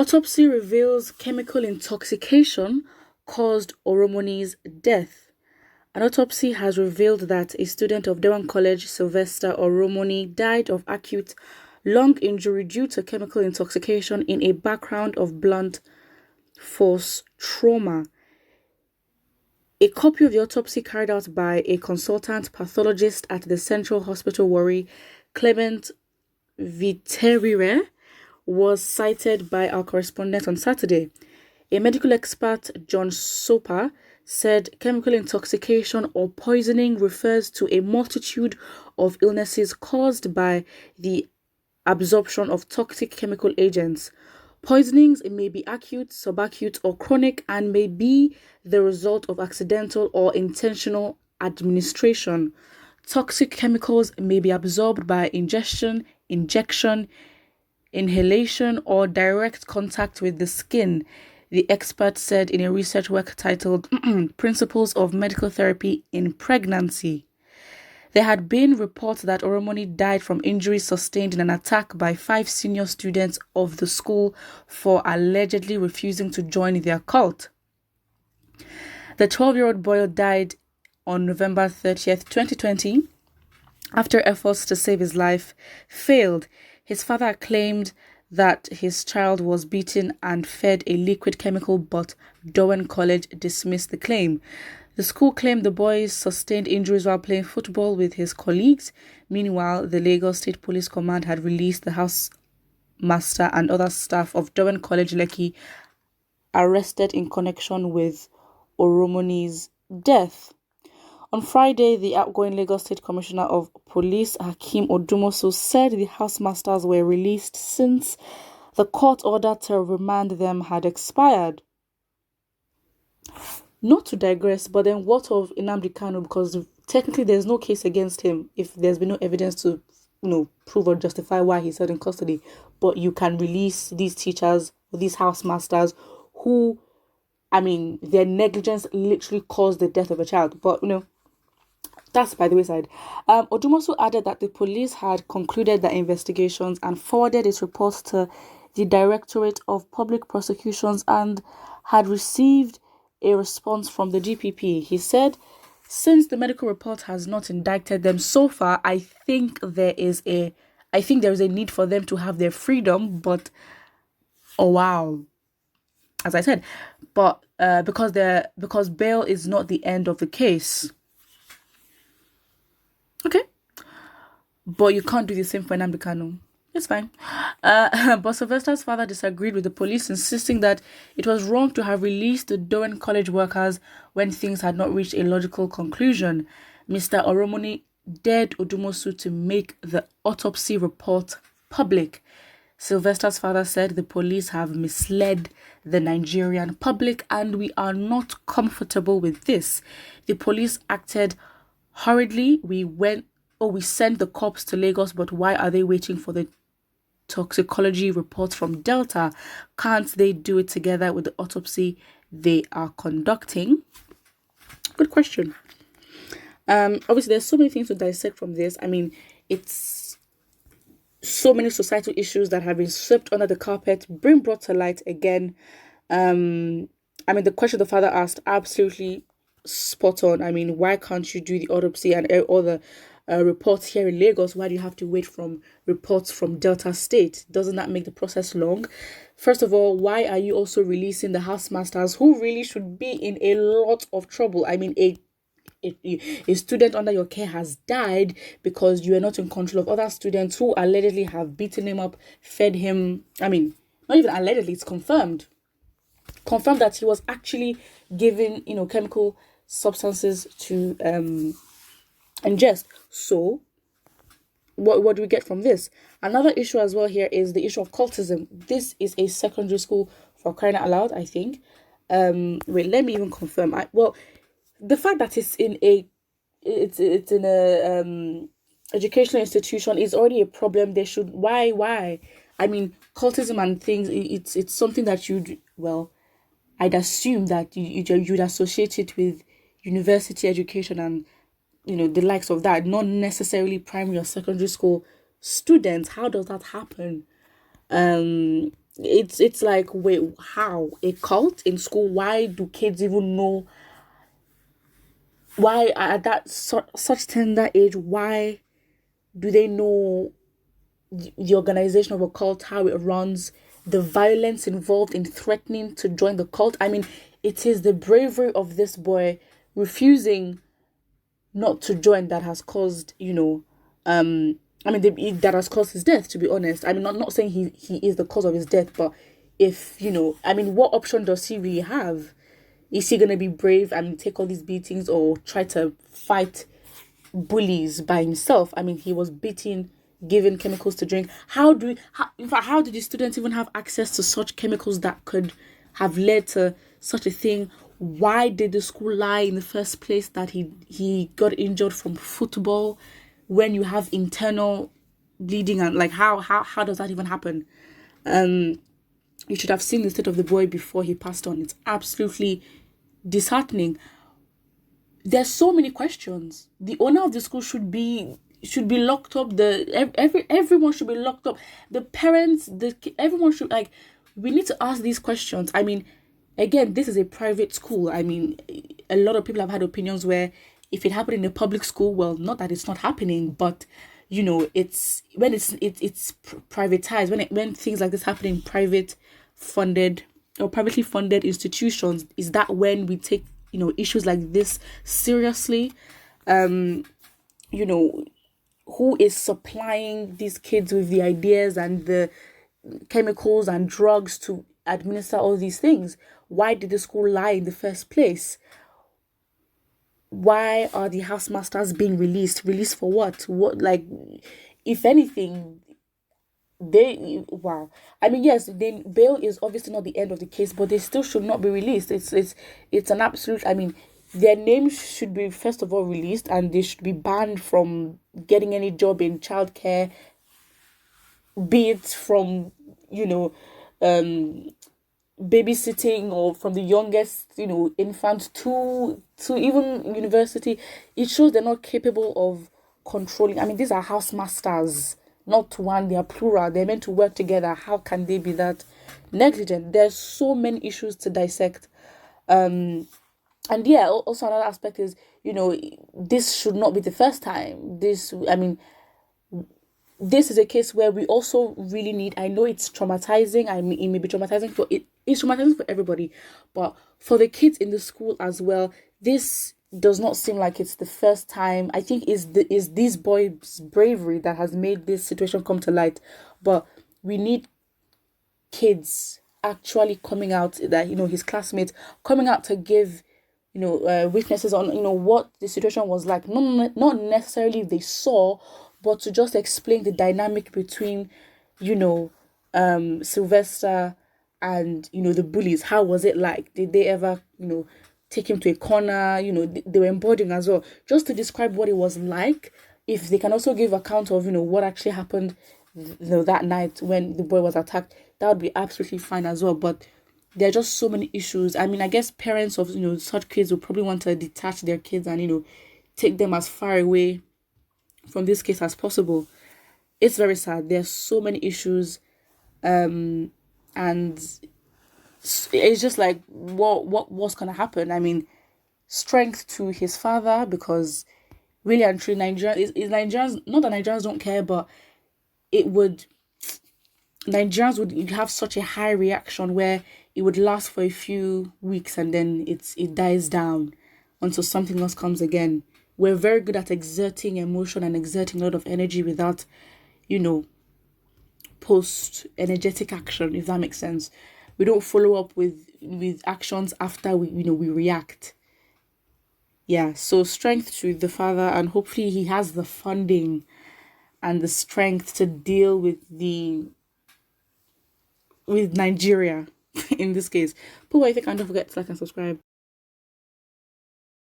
Autopsy reveals chemical intoxication caused Oromoni's death. An autopsy has revealed that a student of Dowen College, Sylvester Oromoni, died of acute lung injury due to chemical intoxication in a background of blunt force trauma. A copy of the autopsy carried out by a consultant pathologist at the Central Hospital Warri, Clement Viterire, was cited by our correspondent on Saturday. A medical expert, John Soper, said chemical intoxication or poisoning refers to a multitude of illnesses caused by the absorption of toxic chemical agents. Poisonings may be acute, subacute, or chronic and may be the result of accidental or intentional administration. Toxic chemicals may be absorbed by ingestion, injection, inhalation, or direct contact with the skin, the expert said in a research work titled Principles of Medical Therapy in Pregnancy. There had been reports that Oromoni died from injuries sustained in an attack by 5 senior students of the school for allegedly refusing to join their cult. The 12-year-old boy died on November 30th, 2020, after efforts to save his life failed. His father claimed that his child was beaten and fed a liquid chemical, but Dowen College dismissed the claim. The school claimed the boy sustained injuries while playing football with his colleagues. Meanwhile, the Lagos State Police Command had released the housemaster and other staff of Dowen College Lekki arrested in connection with Oromoni's death. On Friday, the outgoing Lagos State Commissioner of Police, Hakeem Odumosu, said the housemasters were released since the court order to remand them had expired. Not to digress, but then what of Nnamdi Kanu? Because technically there's no case against him if there's been no evidence to, prove or justify why he's held in custody. But you can release these teachers, these housemasters who, their negligence literally caused the death of a child. But, that's by the wayside. Odumosu added that the police had concluded their investigations and forwarded its reports to the Directorate of Public Prosecutions and had received a response from the DPP. He said, since the medical report has not indicted them so far, I think there is a need for them to have their freedom, but as I said, but because bail is not the end of the case. Okay, but you can't do the same for Nnamdi Kanu. It's fine. But Sylvester's father disagreed with the police, insisting that it was wrong to have released the Dowen College workers when things had not reached a logical conclusion. Mr. Oromoni dared Odumosu to make the autopsy report public. Sylvester's father said the police have misled the Nigerian public and we are not comfortable with this. The police acted hurriedly. We sent the cops to Lagos, but why are they waiting for the toxicology reports from Delta? Can't they do it together with the autopsy they are conducting? Good question. Obviously, there's so many things to dissect from this. It's so many societal issues that have been swept under the carpet, brought to light again. The question the father asked, absolutely spot on. Why can't you do the autopsy and all the reports here in Lagos? Why do you have to wait from reports from Delta State? Doesn't that make the process long? First of all, why are you also releasing the housemasters who really should be in a lot of trouble? A student under your care has died because you are not in control of other students who allegedly have beaten him up, fed him. Not even allegedly, it's confirmed that he was actually given, chemical substances to ingest. So what do we get from this? Another issue as well here is the issue of cultism. This is a secondary school, for crying out loud, I think. Wait, let me even confirm. The fact that it's in a educational institution is already a problem. They should why? Cultism and things. It's something that I'd assume that you'd associate it with university education and the likes of that, not necessarily primary or secondary school students. How does that happen? it's like, wait, how a cult in school? Why do kids even know? Why at that such tender age? Why do they know the organization of a cult, how it runs, the violence involved in threatening to join the cult? I mean, it is the bravery of this boy refusing not to join that has caused, that has caused his death, to be honest. I mean, not saying he is the cause of his death, but if, what option does he really have? Is he going to be brave and take all these beatings, or try to fight bullies by himself? I mean, he was beaten, given chemicals to drink. How did the students even have access to such chemicals that could have led to such a thing? Why did the school lie in the first place that he got injured from football when you have internal bleeding? And like, how does that even happen? You should have seen the state of the boy before he passed on. It's absolutely disheartening. There's so many questions. The owner of the school should be locked up. Everyone should be locked up. The parents, everyone should, like, we need to ask these questions. I mean, again, this is a private school. I mean, a lot of people have had opinions where if it happened in a public school, well, not that it's not happening, but it's when it's privatized, when things like this happen in private funded or privately funded institutions, is that when we take issues like this seriously? Who is supplying these kids with the ideas and the chemicals and drugs to administer all these things? Why did the school lie in the first place? Why are the housemasters being released for what? Like, if anything, I mean, yes, then bail is obviously not the end of the case, but they still should not be released. It's an absolute, I mean, their names should be first of all released, and they should be banned from getting any job in childcare, be it from babysitting, or from the youngest infant to even university. It shows they're not capable of controlling. I mean, these are housemasters, not one, they are plural, they're meant to work together. How can they be that negligent? There's so many issues to dissect. And yeah, also another aspect is, this should not be the first time. This is a case where we also really need, I know it's traumatizing, I mean, it may be traumatizing it's traumatizing for everybody, but for the kids in the school as well, this does not seem like it's the first time. I think is this boy's bravery that has made this situation come to light. But we need kids actually coming out, that his classmates coming out to give witnesses on what the situation was like. Not necessarily they saw, but to just explain the dynamic between Sylvester and the bullies. How was it like? Did they ever take him to a corner? They were embodying as well, just to describe what it was like. If they can also give account of what actually happened that night when the boy was attacked, that would be absolutely fine as well. But there are just so many issues. I mean, I guess parents of such kids will probably want to detach their kids and take them as far away from this case as possible. It's very sad. There's so many issues, and it's just like, what's gonna happen? I mean, strength to his father, because really and truly, Nigerians, not that Nigerians don't care, but Nigerians would have such a high reaction where it would last for a few weeks and then it dies down until something else comes again. We're very good at exerting emotion and exerting a lot of energy without, post energetic action, if that makes sense. We don't follow up with actions after we react. Yeah, so strength to the father, and hopefully he has the funding and the strength to deal with Nigeria in this case. But I think, and don't forget to like and subscribe.